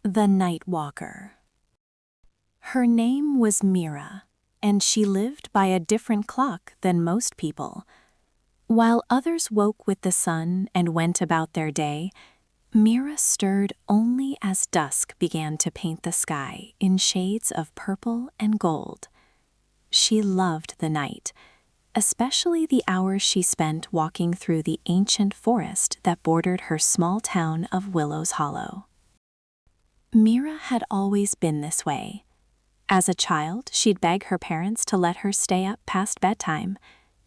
The Night Walker. Her name was Mira, and she lived by a different clock than most people. While others woke with the sun and went about their day, Mira stirred only as dusk began to paint the sky in shades of purple and gold. She loved the night, especially the hours she spent walking through the ancient forest that bordered her small town of Willow's Hollow. Mira had always been this way. As a child, she'd beg her parents to let her stay up past bedtime,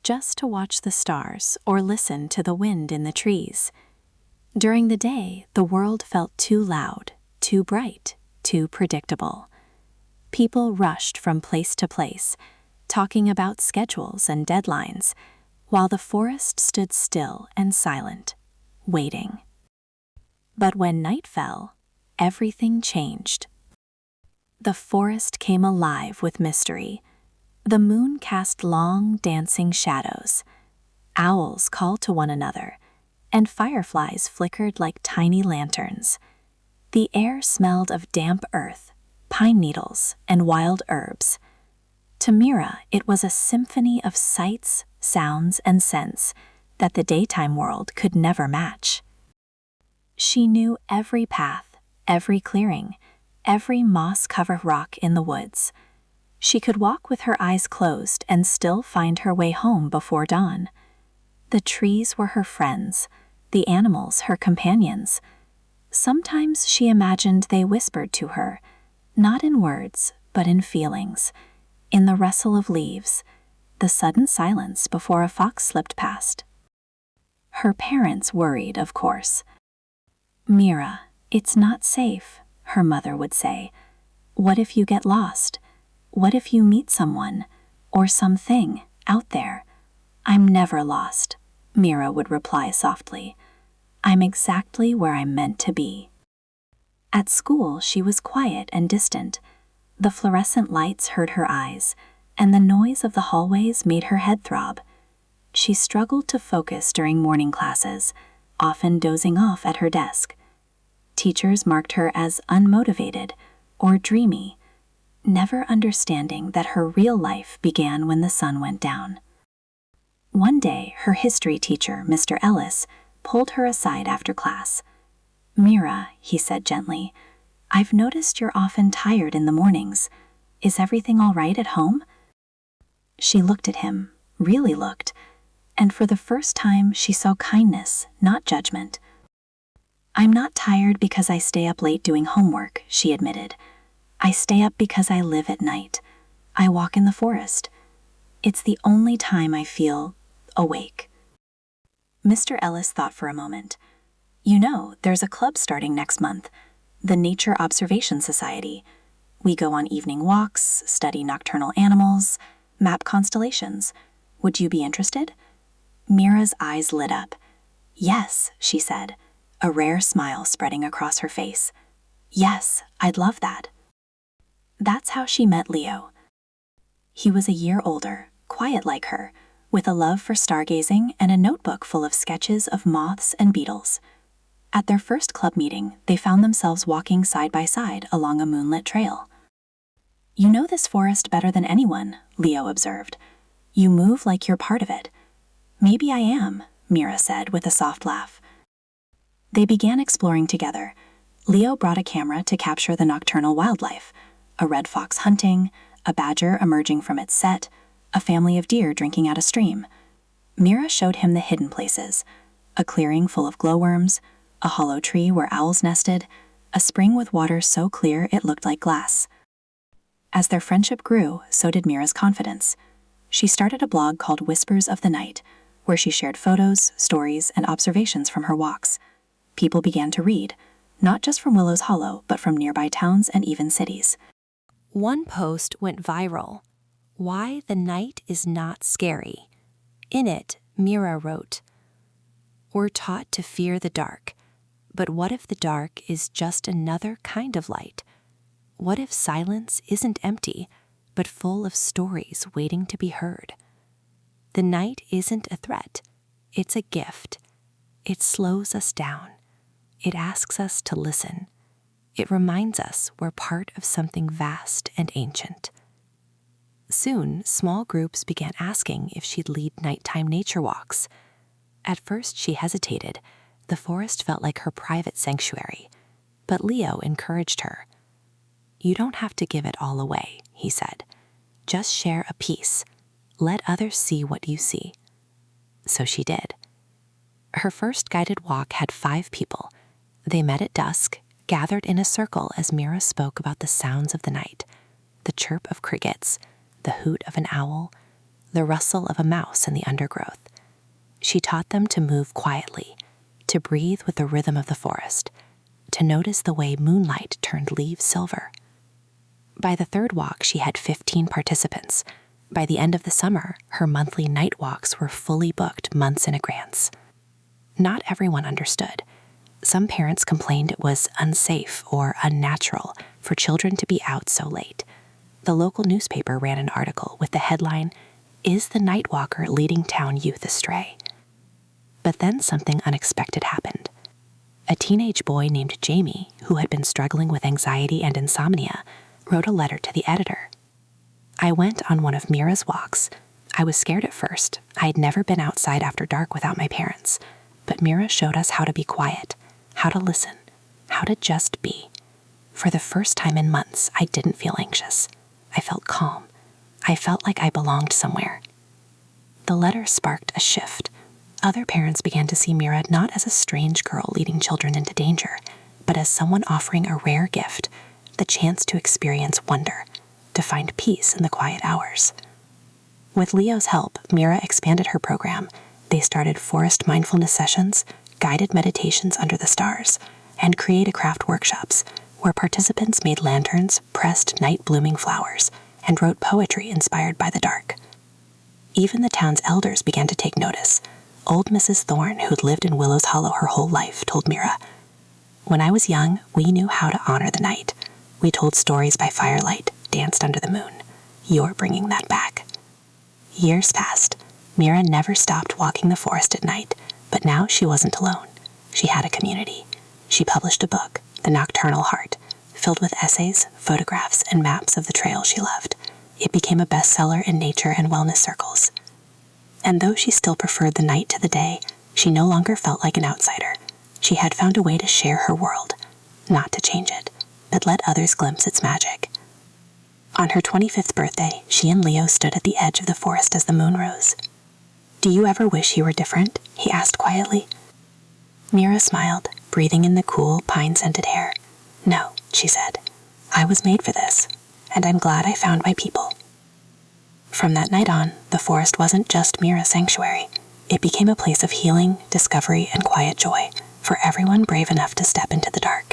just to watch the stars or listen to the wind in the trees. During the day, the world felt too loud, too bright, too predictable. People rushed from place to place, talking about schedules and deadlines, while the forest stood still and silent, waiting. But when night fell, everything changed. The forest came alive with mystery. The moon cast long, dancing shadows. Owls called to one another, and fireflies flickered like tiny lanterns. The air smelled of damp earth, pine needles, and wild herbs. To Mira, it was a symphony of sights, sounds, and scents that the daytime world could never match. She knew every path, every clearing, every moss-covered rock in the woods. She could walk with her eyes closed and still find her way home before dawn. The trees were her friends, the animals her companions. Sometimes she imagined they whispered to her, not in words, but in feelings, in the rustle of leaves, the sudden silence before a fox slipped past. Her parents worried, of course. "Mira, it's not safe," her mother would say. "What if you get lost? What if you meet someone, or something, out there?" "I'm never lost," Mira would reply softly. "I'm exactly where I'm meant to be." At school, she was quiet and distant. The fluorescent lights hurt her eyes, and the noise of the hallways made her head throb. She struggled to focus during morning classes, often dozing off at her desk. Teachers marked her as unmotivated or dreamy, never understanding that her real life began when the sun went down. One day, her history teacher, Mr. Ellis, pulled her aside after class. "Mira," he said gently, "I've noticed you're often tired in the mornings. Is everything all right at home?" She looked at him, really looked, and for the first time she saw kindness, not judgment. "I'm not tired because I stay up late doing homework," she admitted. "I stay up because I live at night. I walk in the forest. It's the only time I feel awake." Mr. Ellis thought for a moment. "You know, there's a club starting next month, the Nature Observation Society. We go on evening walks, study nocturnal animals, map constellations. Would you be interested?" Mira's eyes lit up. "Yes," she said, a rare smile spreading across her face. "Yes, I'd love that." That's how she met Leo. He was a year older, quiet like her, with a love for stargazing and a notebook full of sketches of moths and beetles. At their first club meeting, they found themselves walking side by side along a moonlit trail. "You know this forest better than anyone," Leo observed. "You move like you're part of it." "Maybe I am," Mira said with a soft laugh. They began exploring together. Leo brought a camera to capture the nocturnal wildlife, a red fox hunting, a badger emerging from its set, a family of deer drinking at a stream. Mira showed him the hidden places, a clearing full of glowworms, a hollow tree where owls nested, a spring with water so clear it looked like glass. As their friendship grew, so did Mira's confidence. She started a blog called Whispers of the Night, where she shared photos, stories, and observations from her walks. People began to read, not just from Willow's Hollow, but from nearby towns and even cities. One post went viral, "Why the Night is Not Scary." In it, Mira wrote, "We're taught to fear the dark, but what if the dark is just another kind of light? What if silence isn't empty, but full of stories waiting to be heard? The night isn't a threat, it's a gift. It slows us down. It asks us to listen. It reminds us we're part of something vast and ancient. Soon, small groups began asking if she'd lead nighttime nature walks. At first, she hesitated. The forest felt like her private sanctuary. But Leo encouraged her. "You don't have to give it all away," he said. "Just share a piece. Let others see what you see." So she did. Her first guided walk had 5 people. They met at dusk, gathered in a circle as Mira spoke about the sounds of the night, the chirp of crickets, the hoot of an owl, the rustle of a mouse in the undergrowth. She taught them to move quietly, to breathe with the rhythm of the forest, to notice the way moonlight turned leaves silver. By the third walk, she had 15 participants. By the end of the summer, her monthly night walks were fully booked months in advance. Not everyone understood. Some parents complained it was unsafe or unnatural for children to be out so late. The local newspaper ran an article with the headline, "Is the Night Walker Leading Town Youth Astray?" But then something unexpected happened. A teenage boy named Jamie, who had been struggling with anxiety and insomnia, wrote a letter to the editor. "I went on one of Mira's walks. I was scared at first. I had never been outside after dark without my parents. But Mira showed us how to be quiet, how to listen, how to just be. For the first time in months, I didn't feel anxious. I felt calm. I felt like I belonged somewhere." The letter sparked a shift. Other parents began to see Mira not as a strange girl leading children into danger, but as someone offering a rare gift, the chance to experience wonder, to find peace in the quiet hours. With Leo's help, Mira expanded her program. They started forest mindfulness sessions, guided meditations under the stars, and creative craft workshops where participants made lanterns, pressed night-blooming flowers, and wrote poetry inspired by the dark. Even the town's elders began to take notice. Old Mrs. Thorne, who'd lived in Willow's Hollow her whole life, told Mira, "When I was young, we knew how to honor the night. We told stories by firelight, danced under the moon. You're bringing that back." Years passed. Mira never stopped walking the forest at night, but now she wasn't alone. She had a community. She published a book, The Nocturnal Heart, filled with essays, photographs, and maps of the trail she loved. It became a bestseller in nature and wellness circles. And though she still preferred the night to the day, she no longer felt like an outsider. She had found a way to share her world, not to change it, but let others glimpse its magic. On her 25th birthday, she and Leo stood at the edge of the forest as the moon rose. "Do you ever wish you were different?" he asked quietly. Mira smiled, breathing in the cool, pine-scented air. "No," she said. "I was made for this, and I'm glad I found my people." From that night on, the forest wasn't just Mira's sanctuary. It became a place of healing, discovery, and quiet joy for everyone brave enough to step into the dark.